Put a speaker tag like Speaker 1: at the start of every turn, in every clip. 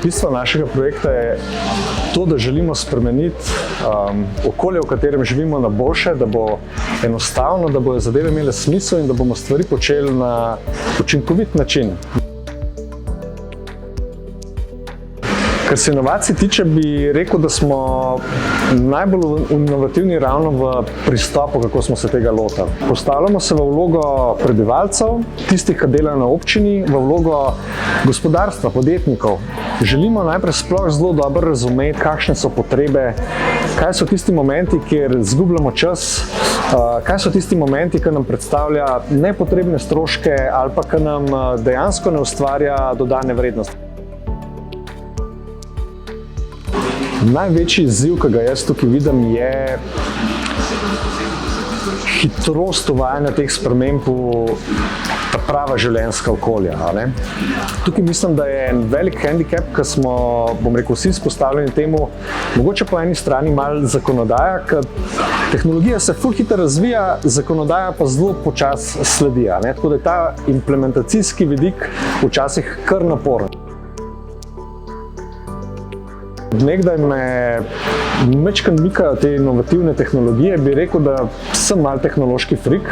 Speaker 1: Bistvo našega projekta je to, da želimo spremeniti okolje, v katerem živimo, na boljše, da bo enostavno, da bodo zadeve imele smisel in da bomo stvari počeli na učinkovit način. Kar se inovacij tiče, bi rekel, da smo najbolj inovativni ravno v pristopu, kako smo se tega lotili. Postavljamo se v vlogo prebivalcev, tistih, ki delajo na občini, v vlogo gospodarstva, podjetnikov. Želimo najprej sploh zelo dobro razumeti, kakšne so potrebe, kaj so tisti momenti, kjer izgubljamo čas, kaj so tisti momenti, ki nam predstavlja nepotrebne stroške ali pa ki nam dejansko ne ustvarja dodane vrednosti. Največji izziv, ki ga jaz tukaj vidim, je hitrost uvajanja teh sprememb v prava življenjska okolja. Tukaj mislim, da je en velik handicap, ki smo, bom rekel, vsi izpostavljeni temu, mogoče po eni strani malo zakonodaja, ker tehnologija se ful hitro razvija, zakonodaja pa zelo počasi sledi. Tako da je ta implementacijski vidik včasih kar naporen. Nekdaj me majčkeno mikajo te inovativne tehnologije, bi rekel, da sem malo tehnološki frik.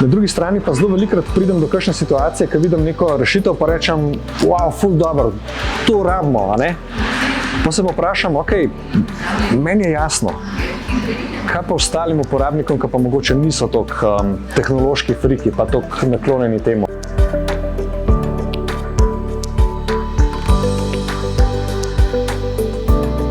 Speaker 1: Na drugi strani pa zelo velikokrat pridem do kakšne situacije, ko vidim neko rešitev, pa rečem, wow, ful dobro, to rabimo, Pa se pa vprašam, ok, meni je jasno, kaj pa ostalim uporabnikom, ki pa mogoče niso toliko tehnološki friki, pa toliko naklonjeni temu.